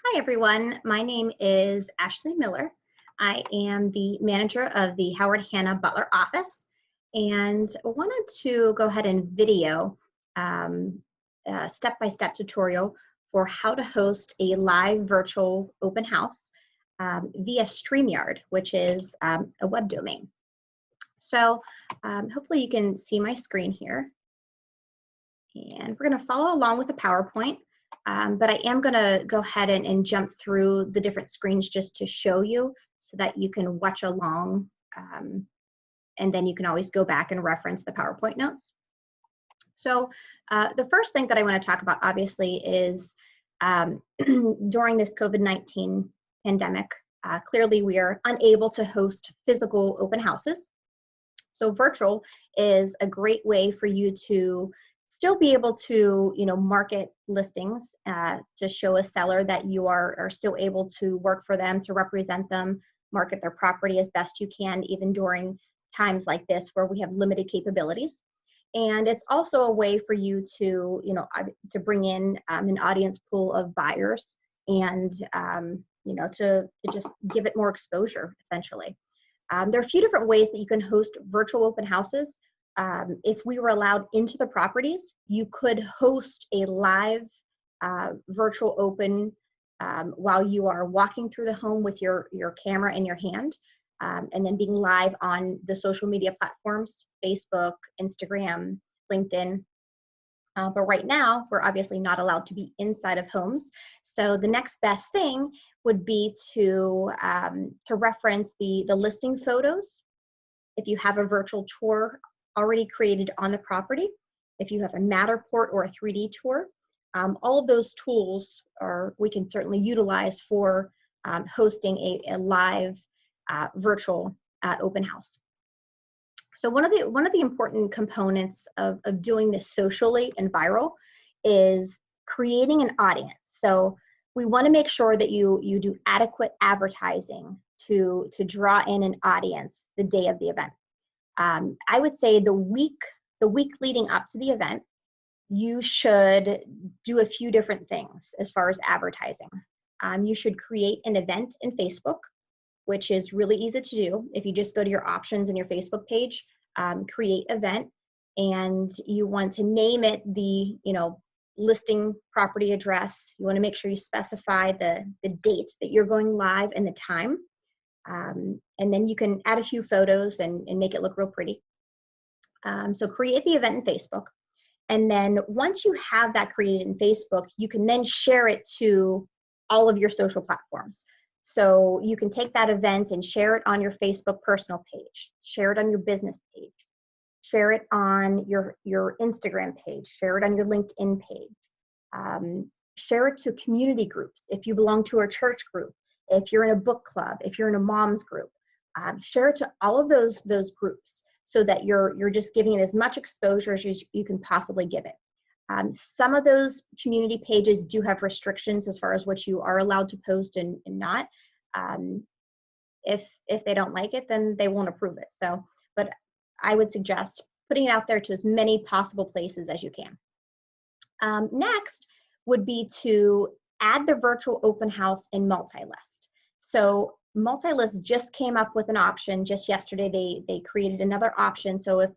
Hi, everyone. My name is Ashley Miller. I am the manager of the Howard Hanna Butler office and wanted to go ahead and video a step-by-step tutorial for how to host a live virtual open house via StreamYard, which is a web domain. So hopefully you can see my screen here. And we're going to follow along with the PowerPoint. But I am going to go ahead and jump through the different screens just to show you so that you can watch along, and then you can always go back and reference the PowerPoint notes. So the first thing that I want to talk about, obviously, is during this COVID-19 pandemic, clearly we are unable to host physical open houses. So virtual is a great way for you to still be able to, market listings to show a seller that you are still able to work for them, to represent them, market their property as best you can, even during times like this where we have limited capabilities. And it's also a way for you to, to bring in an audience pool of buyers and, to just give it more exposure, essentially. There are a few different ways that you can host virtual open houses. If we were allowed into the properties, you could host a live virtual open while you are walking through the home with your camera in your hand, and then being live on the social media platforms, Facebook, Instagram, LinkedIn. But right now, we're obviously not allowed to be inside of homes. So the next best thing would be to reference the listing photos. If you have a virtual tour already created on the property, if you have a Matterport or a 3D tour, all of those tools we can certainly utilize for hosting a live virtual open house. So one of the important components of doing this socially and viral is creating an audience. So we want to make sure that you do adequate advertising to draw in an audience the day of the event. I would say the week leading up to the event, you should do a few different things as far as advertising. You should create an event in Facebook, which is really easy to do. If you just go to your options in your Facebook page, create event, and you want to name it the listing property address. You want to make sure you specify the dates that you're going live and the time. And then you can add a few photos and make it look real pretty. So create the event in Facebook. And then once you have that created in Facebook, you can then share it to all of your social platforms. So you can take that event and share it on your Facebook personal page, share it on your business page, share it on your Instagram page, share it on your LinkedIn page, share it to community groups. If you belong to a church group, if you're in a book club, if you're in a mom's group, share it to all of those groups so that you're just giving it as much exposure as you can possibly give it. Some of those community pages do have restrictions as far as what you are allowed to post and not. If they don't like it, then they won't approve it. So, but I would suggest putting it out there to as many possible places as you can. Next would be to add the virtual open house in multi-list. So multi-list just came up with an option just yesterday. They created another option. So if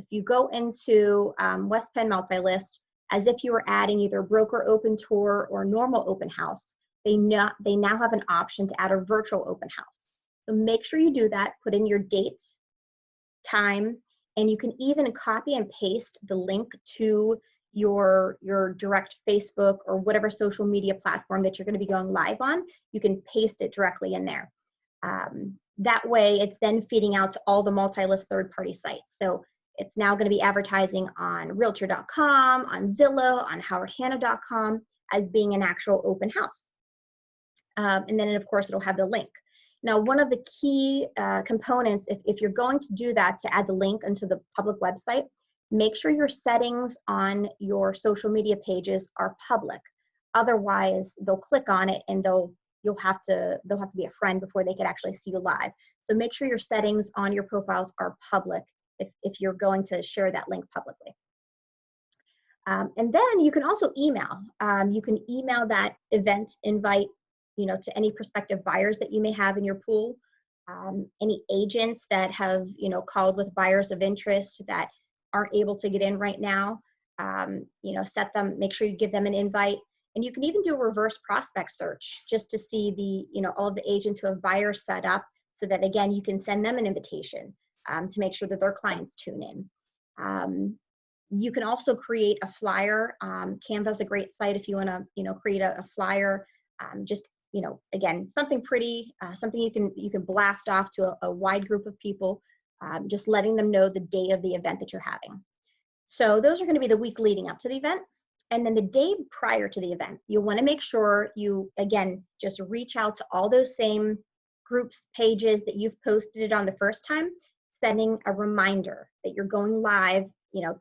you go into West Penn multi-list, as if you were adding either broker open tour or normal open house, they now have an option to add a virtual open house. So make sure you do that, put in your date, time, and you can even copy and paste the link to your direct Facebook or whatever social media platform that you're going to be going live on. You can paste it directly in there. That way it's then feeding out to all the multi-list third-party sites. So it's now going to be advertising on Realtor.com, on Zillow, on HowardHanna.com as being an actual open house. And then, of course, it'll have the link. Now, one of the key components, if you're going to do that, to add the link into the public website, make sure your settings on your social media pages are public. Otherwise, they'll click on it and they'll have to be a friend before they can actually see you live. So make sure your settings on your profiles are public if you're going to share that link publicly. And then you can also email. You can email that event invite to any prospective buyers that you may have in your pool, any agents that have, called with buyers of interest that aren't able to get in right now, make sure you give them an invite. And you can even do a reverse prospect search just to see all of the agents who have buyers set up, so that, again, you can send them an invitation to make sure that their clients tune in. You can also create a flyer. Canva is a great site if you want to, create a flyer. Again, something pretty, something you can blast off to a wide group of people, just letting them know the day of the event that you're having. So those are going to be the week leading up to the event. And then the day prior to the event, you'll want to make sure you, again, just reach out to all those same groups, pages that you've posted it on the first time, sending a reminder that you're going live,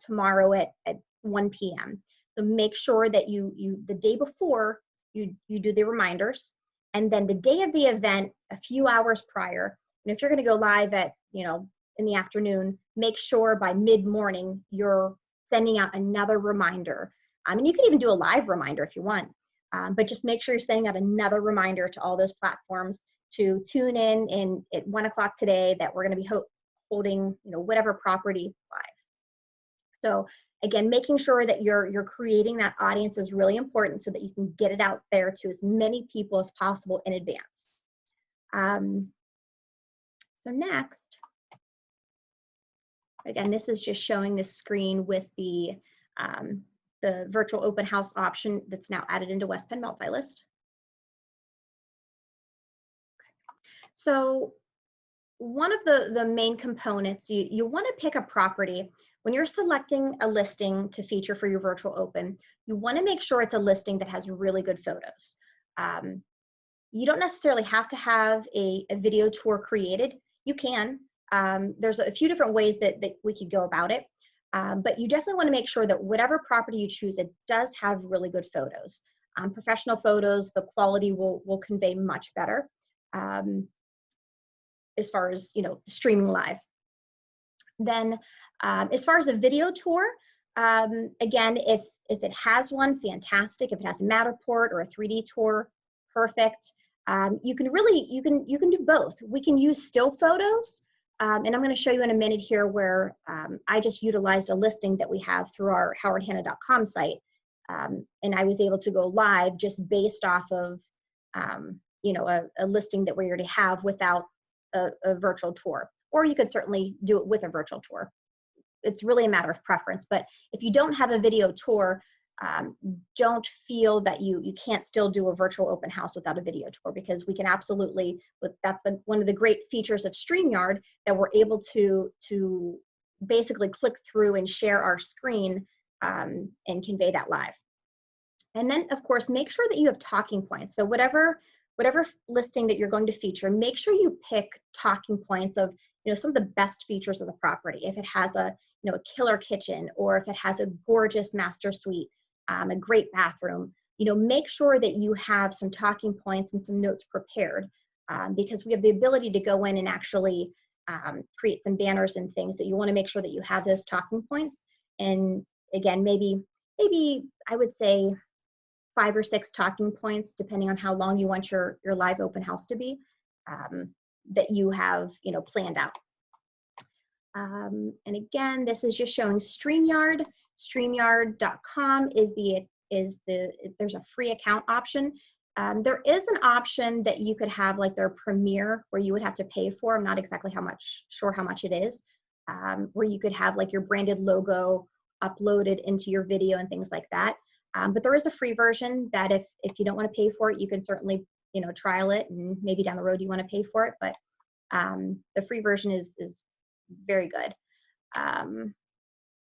tomorrow at 1 p.m. So make sure that the day before, you do the reminders. And then the day of the event, a few hours prior, and if you're going to go live at, in the afternoon, make sure by mid-morning you're sending out another reminder. And you can even do a live reminder if you want, but just make sure you're sending out another reminder to all those platforms to tune in at 1 o'clock today that we're going to be holding, whatever property live. So again, making sure that you're creating that audience is really important so that you can get it out there to as many people as possible in advance. So next, again, this is just showing the screen with the virtual open house option that's now added into West Penn Multilist. So one of the main components, you want to pick a property. When you're selecting a listing to feature for your virtual open, you want to make sure it's a listing that has really good photos. You don't necessarily have to have a video tour created. You can. There's a few different ways that we could go about it. But you definitely want to make sure that whatever property you choose, it does have really good photos. Professional photos, the quality will convey much better as far as streaming live. Then as far as a video tour, again, if it has one, fantastic. If it has a Matterport or a 3D tour, perfect. You can do both. We can use still photos. And I'm going to show you in a minute here where I just utilized a listing that we have through our howardhanna.com site. And I was able to go live just based off of, a listing that we already have without a virtual tour. Or you could certainly do it with a virtual tour. It's really a matter of preference. But if you don't have a video tour, don't feel that you can't still do a virtual open house without a video tour, because we can absolutely, that's one of the great features of StreamYard, that we're able to basically click through and share our screen and convey that live. And then, of course, make sure that you have talking points. So whatever listing that you're going to feature, make sure you pick talking points of some of the best features of the property. If it has a killer kitchen, or if it has a gorgeous master suite, a great bathroom, make sure that you have some talking points and some notes prepared, because we have the ability to go in and actually create some banners and things that you want to make sure that you have those talking points. And again, maybe I would say 5 or 6 talking points, depending on how long you want your live open house to be, that you have planned out. And again, this is just showing StreamYard. StreamYard.com there's a free account option. There is an option that you could have like their Premier, where you would have to pay for. I'm not exactly sure how much it is, where you could have like your branded logo uploaded into your video and things like that. But there is a free version that if you don't want to pay for it, you can certainly trial it, and maybe down the road you want to pay for it. But the free version is very good.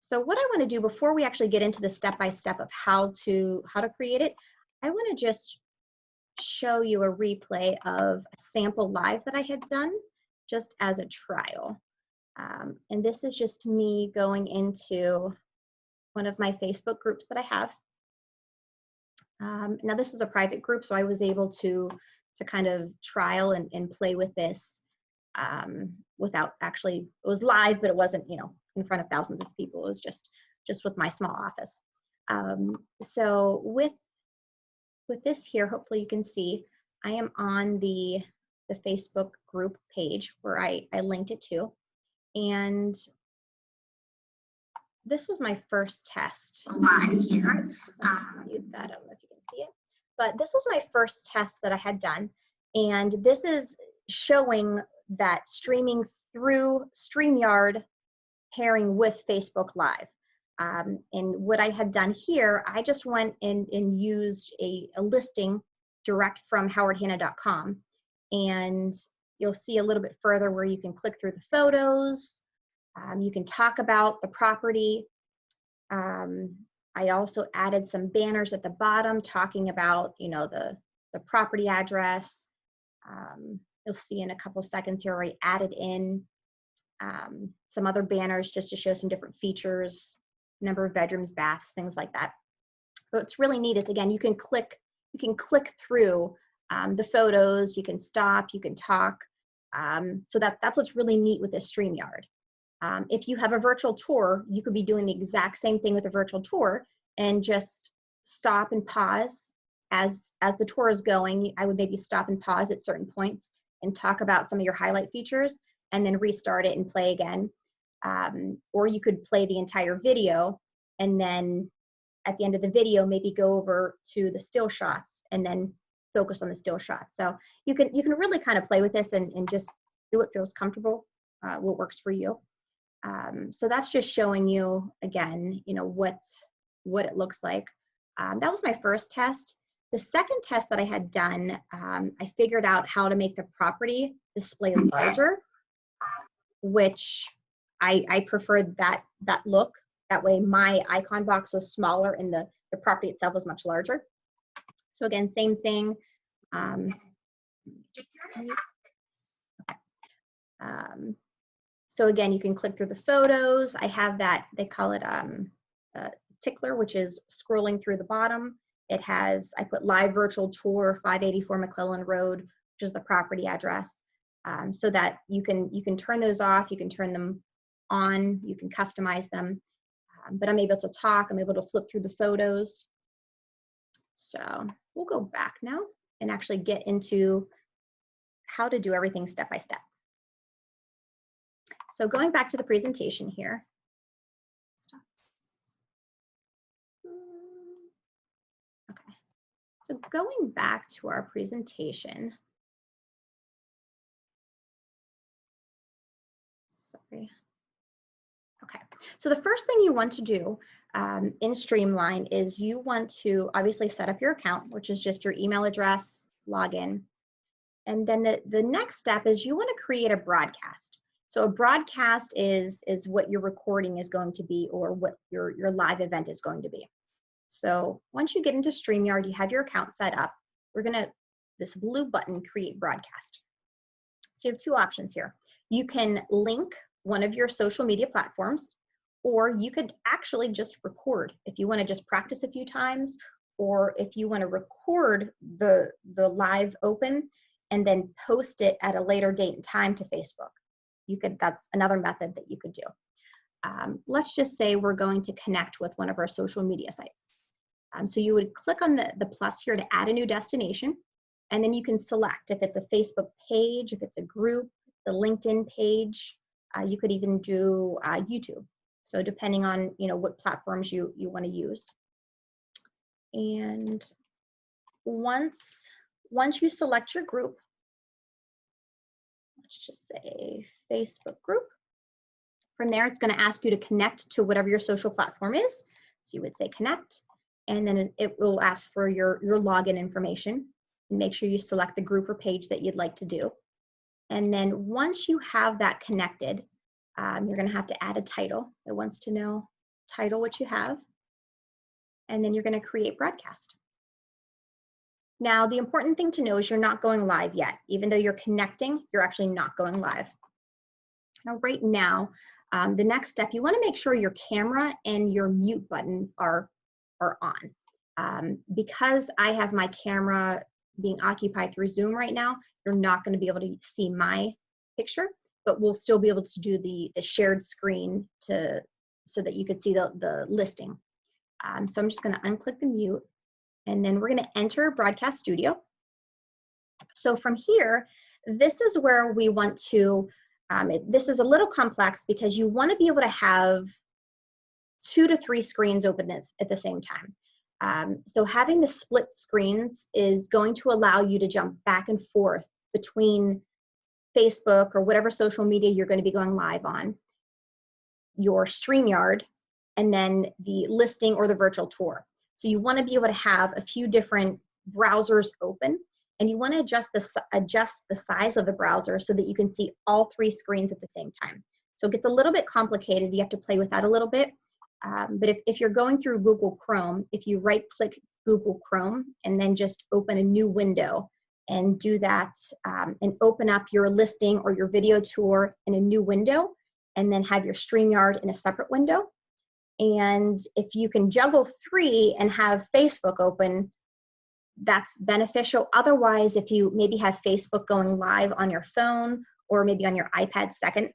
So what I want to do before we actually get into the step-by-step of how to create it, I want to just show you a replay of a sample live that I had done just as a trial. And this is just me going into one of my Facebook groups that I have. Now this is a private group, so I was able to kind of trial and play with this without actually, it was live, but it wasn't, in front of thousands of people. It was just with my small office. So with this here, hopefully you can see, I am on the Facebook group page where I linked it to. And this was my first test live here. Mute that, I don't know if you can see it. But this was my first test that I had done. And this is showing that streaming through StreamYard pairing with Facebook Live. And what I had done here, I just went and used a listing direct from howardhanna.com. And you'll see a little bit further where you can click through the photos. You can talk about the property. I also added some banners at the bottom talking about, you know, the property address. You'll see in a couple seconds here where I added in some other banners just to show some different features, number of bedrooms, baths, things like that. But what's really neat is, again, you can click through the photos, you can stop, you can talk. So that's what's really neat with this StreamYard. If you have a virtual tour, you could be doing the exact same thing with a virtual tour and just stop and pause as the tour is going. I would maybe stop and pause at certain points and talk about some of your highlight features and then restart it and play again. Or you could play the entire video and then at the end of the video, maybe go over to the still shots and then focus on the still shots. So you can really kind of play with this and just do what feels comfortable, what works for you. So that's just showing you, again, you know, what it looks like. That was my first test. The second test that I had done, I figured out how to make the property display larger, which I preferred that look. That way my icon box was smaller and the property itself was much larger. So again, same thing. So again, you can click through the photos. I have that, they call it a tickler, which is scrolling through the bottom. It has, I put live virtual tour 584 McClellan Road, which is the property address, so that you can turn those off, you can turn them on, you can customize them. But I'm able to talk, I'm able to flip through the photos. So we'll go back now and actually get into how to do everything step by step. So going back to the presentation here. Okay, so going back to our presentation. Sorry. Okay, so the first thing you want to do in Streamline is you want to obviously set up your account, which is just your email address, login. And then the next step is you want to create a broadcast. So a broadcast is what your recording is going to be or what your live event is going to be. So once you get into StreamYard, you have your account set up. We're gonna, this blue button, create broadcast. So you have two options here. You can link one of your social media platforms, or you could actually just record if you want to just practice a few times, or if you want to record the live open and then post it at a later date and time to Facebook. You could, that's another method that you could do. Let's just say we're going to connect with one of our social media sites. So you would click on the plus here to add a new destination, and then you can select if it's a Facebook page, if it's a group, the LinkedIn page. You could even do YouTube. So depending on, you know, what platforms you want to use. And once you select your group, let's just say Facebook group. From there, it's going to ask you to connect to whatever your social platform is. So you would say connect, and then it will ask for your login information. And make sure you select the group or page that you'd like to do. And then once you have that connected, you're going to have to add a title. It wants to know title, what you have. And then you're going to create broadcast. Now, the important thing to know is you're not going live yet. Even though you're connecting, you're actually not going live. Now, right now, the next step, you want to make sure your camera and your mute button are on. Because I have my camera being occupied through Zoom right now, you're not going to be able to see my picture, but we'll still be able to do the shared screen so that you could see the listing. So I'm just going to unclick the mute, and then we're going to enter Broadcast Studio. So from here, this is where we want to, this is a little complex because you want to be able to have 2 to 3 screens open at the same time. So having the split screens is going to allow you to jump back and forth between Facebook or whatever social media you're going to be going live on, your StreamYard, and then the listing or the virtual tour. So you want to be able to have a few different browsers open, and you want to adjust the size of the browser so that you can see all 3 screens at the same time. So it gets a little bit complicated. You have to play with that a little bit. But if you're going through Google Chrome, if you right-click Google Chrome and then just open a new window and do that and open up your listing or your video tour in a new window, and then have your StreamYard in a separate window. And if you can juggle 3 and have Facebook open, that's beneficial. Otherwise, if you maybe have Facebook going live on your phone or maybe on your iPad second,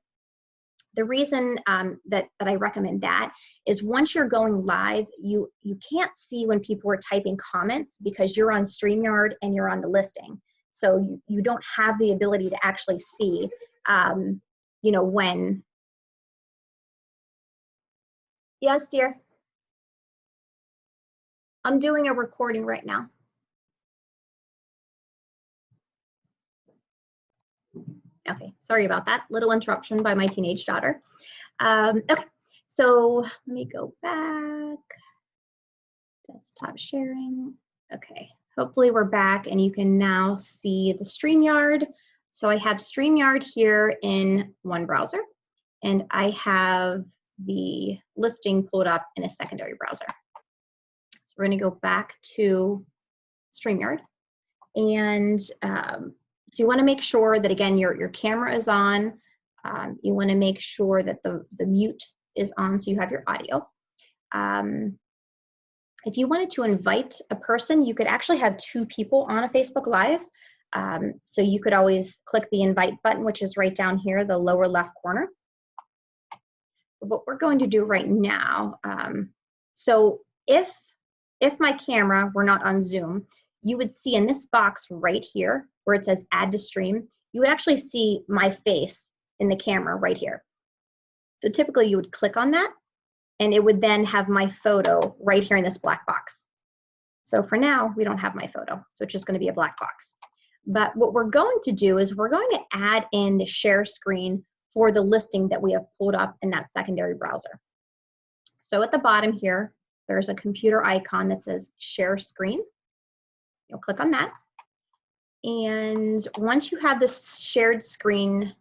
the reason that I recommend that is once you're going live, you can't see when people are typing comments because you're on StreamYard and you're on the listing. So you don't have the ability to actually see, you know, when. Yes, dear. I'm doing a recording right now. Okay, sorry about that. Little interruption by my teenage daughter. Okay, so let me go back. Desktop sharing. Okay, hopefully we're back and you can now see the StreamYard. So I have StreamYard here in one browser, and I have the listing pulled up in a secondary browser. So we're going to go back to StreamYard, and so you want to make sure that, again, your camera is on. You want to make sure that the mute is on so you have your audio. If you wanted to invite a person, you could actually have 2 people on a Facebook Live. So you could always click the invite button, which is right down here, the lower left corner. What we're going to do right now, so if my camera were not on Zoom, you would see in this box right here where it says add to stream, you would actually see my face in the camera right here. So typically you would click on that and it would then have my photo right here in this black box. So for now, we don't have my photo, so it's just going to be a black box. But what we're going to do is we're going to add in the share screen for the listing that we have pulled up in that secondary browser. So at the bottom here, there's a computer icon that says share screen. You'll click on that. And once you have this shared screen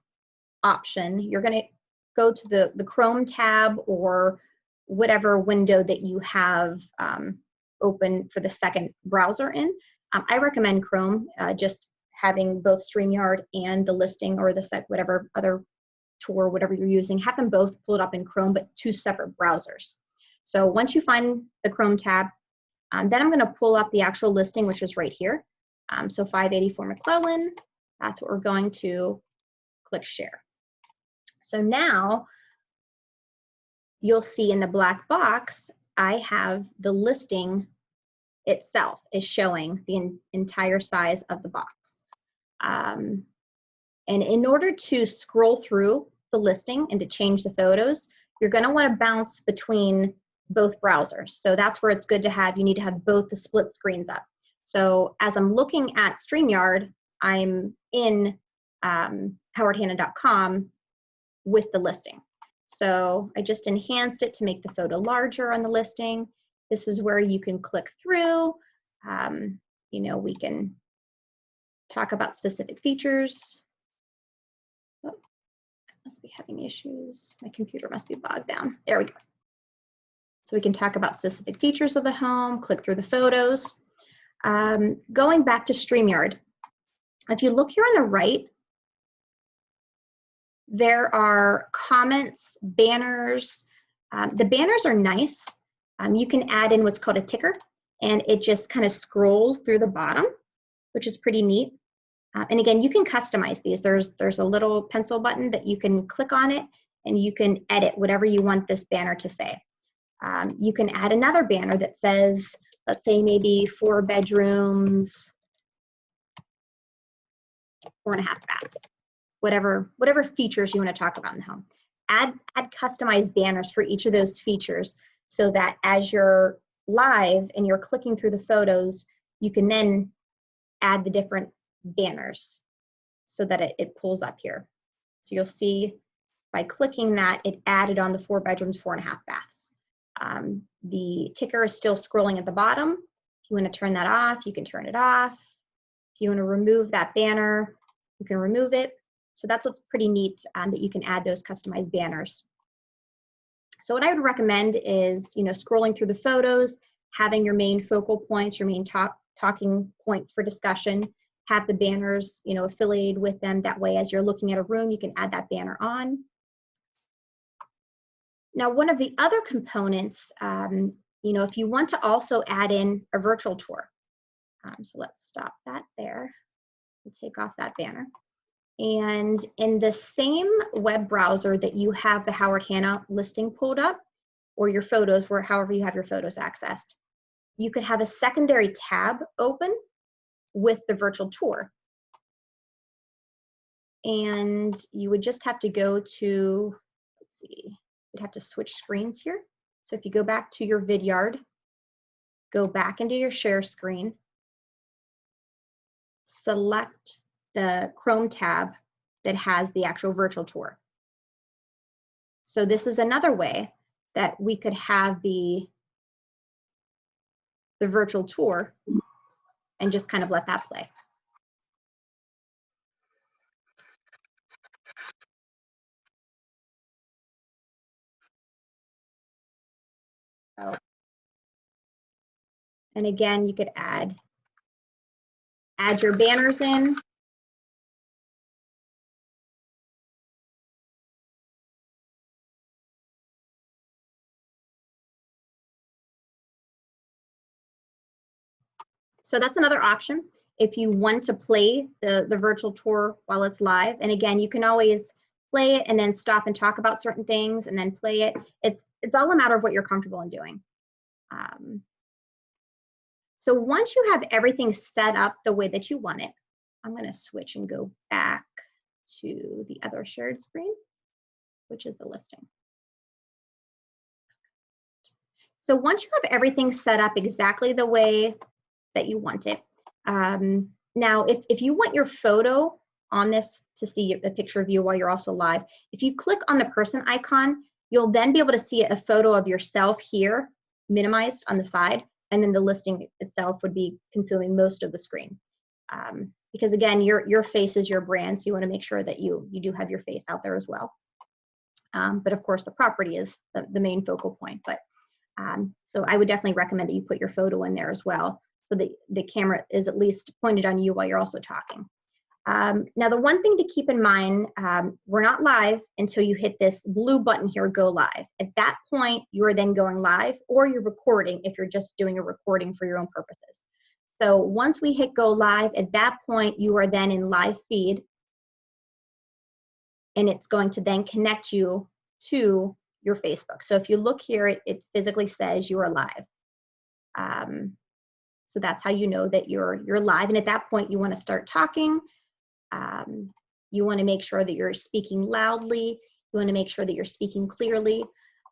option, you're going to go to the Chrome tab or whatever window that you have open for the second browser in. I recommend Chrome, just having both StreamYard and the listing or the whatever other tour, whatever you're using, have them both pulled up in Chrome, but 2 separate browsers. So once you find the Chrome tab, then I'm going to pull up the actual listing, which is right here. So 584 McClellan, that's what we're going to click share. So now you'll see in the black box, I have the listing itself is showing the entire size of the box. And in order to scroll through the listing and to change the photos, you're going to want to bounce between both browsers. So that's where it's good to have, you need to have both the split screens up. So as I'm looking at StreamYard, I'm in howardhanna.com with the listing. So I just enhanced it to make the photo larger on the listing. This is where you can click through. You know, we can talk about specific features. Oh, I must be having issues. My computer must be bogged down. There we go. So we can talk about specific features of the home, click through the photos. Going back to StreamYard, if you look here on the right, there are comments, banners. The banners are nice. You can add in what's called a ticker, and it just kind of scrolls through the bottom, which is pretty neat. And again, you can customize these. There's a little pencil button that you can click on it, and you can edit whatever you want this banner to say. You can add another banner that says, let's say maybe 4 bedrooms, 4.5 baths, whatever features you want to talk about in the home. Add customized banners for each of those features so that as you're live and you're clicking through the photos, you can then add the different banners so that it pulls up here. So you'll see by clicking that, it added on the 4 bedrooms, 4.5 baths. The ticker is still scrolling at the bottom. If you want to turn that off, you can turn it off. If you want to remove that banner, you can remove it. So that's what's pretty neat, that you can add those customized banners. So what I would recommend is, scrolling through the photos, having your main focal points, your main talking points for discussion, have the banners, affiliated with them. That way, as you're looking at a room, you can add that banner on. Now, one of the other components, if you want to also add in a virtual tour. So let's stop that there and take off that banner. And in the same web browser that you have the Howard Hanna listing pulled up, or your photos, however you have your photos accessed, you could have a secondary tab open with the virtual tour. And you would just have to go to, let's see, you'd have to switch screens here. So if you go back to your Vidyard, go back into your share screen, select the Chrome tab that has the actual virtual tour. So this is another way that we could have the virtual tour and just kind of let that play. So, and again, you could add your banners in. So that's another option if you want to play the virtual tour while it's live. And again, you can always play it and then stop and talk about certain things and then play it. It's all a matter of what you're comfortable in doing. So once you have everything set up the way that you want it, I'm going to switch and go back to the other shared screen, which is the listing. So once you have everything set up exactly the way that you want it, now if you want your photo on this to see the picture of you while you're also live, if you click on the person icon, you'll then be able to see a photo of yourself here, minimized on the side, and then the listing itself would be consuming most of the screen. Because again, your face is your brand, so you want to make sure that you do have your face out there as well. But of course, the property is the main focal point. But so I would definitely recommend that you put your photo in there as well, so that the camera is at least pointed on you while you're also talking. Now, the one thing to keep in mind, we're not live until you hit this blue button here, go live. At that point, you are then going live, or you're recording if you're just doing a recording for your own purposes. So once we hit go live, at that point, you are then in live feed, and it's going to then connect you to your Facebook. So if you look here, it physically says you are live. So that's how you know that you're live. And at that point, you want to start talking. You want to make sure that you're speaking loudly. You want to make sure that you're speaking clearly,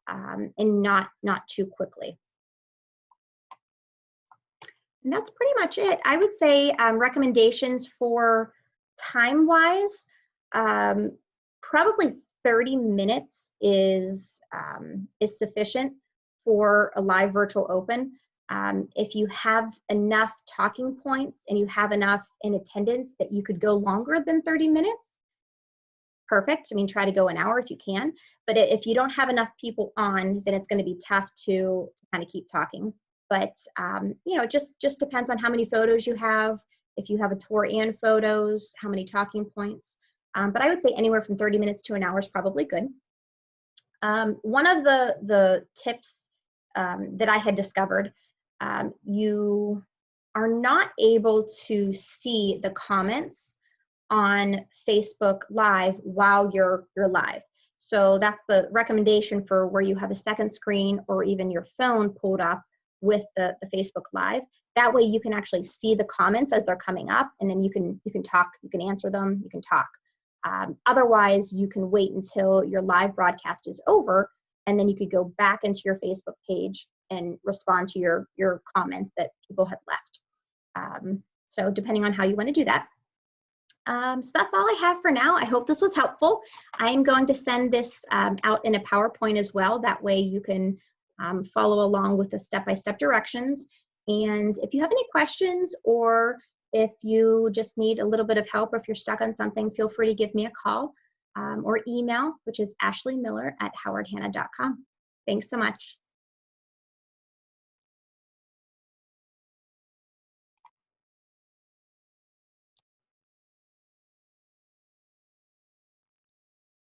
and not too quickly. And that's pretty much it. I would say recommendations for time-wise, probably 30 minutes is sufficient for a live virtual open. If you have enough talking points and you have enough in attendance that you could go longer than 30 minutes, perfect. I mean, try to go an hour if you can. But if you don't have enough people on, then it's going to be tough to kind of keep talking. But it just depends on how many photos you have. If you have a tour and photos, how many talking points. But I would say anywhere from 30 minutes to an hour is probably good. One of the tips that I had discovered, you are not able to see the comments on Facebook Live while you're live. So that's the recommendation for where you have a second screen or even your phone pulled up with the Facebook Live. That way you can actually see the comments as they're coming up, and then you can talk, you can answer them, you can talk. Otherwise, you can wait until your live broadcast is over, and then you could go back into your Facebook page and respond to your comments that people have left. So depending on how you want to do that. So that's all I have for now. I hope this was helpful. I am going to send this out in a PowerPoint as well. That way you can follow along with the step-by-step directions. And if you have any questions, or if you just need a little bit of help, or if you're stuck on something, feel free to give me a call or email, which is ashleymiller@howardhanna.com. Thanks so much.